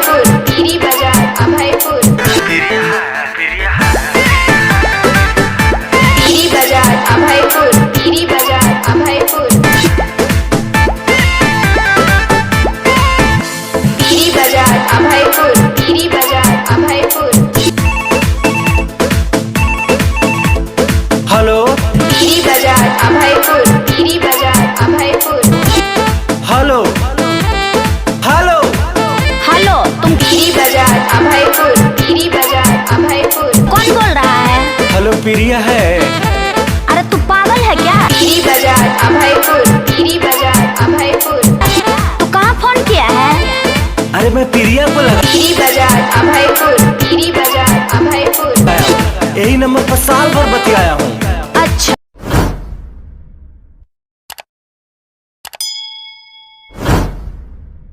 अभयपुर, पीरी बाजार अभयपुर, पीरी बाजार अभयपुर, पीरी बाजार अभयपुर, पीरी बाजार अभयपुर, पीरी बाजार अभयपुर। हेलो पीरी बाजार अभयपुर, पीरी बाजार अभयपुर। हेलो हेलो हेलो, तुम पीरी बाजार अभयपुर, पीरी बाजार अभयपुर। कौन बोल रहा है? हेलो प्रिया है। अरे तू पागल है क्या? पीरी बाजार अभयपुर, पीरी बाजार अभयपुर। तू कहाँ फोन किया है? अरे मैं प्रिया को लगा पीरी बाजार अभयपुर, पीरी बाजार अभयपुर, यही नंबर पर साल भर बतियाया हूँ।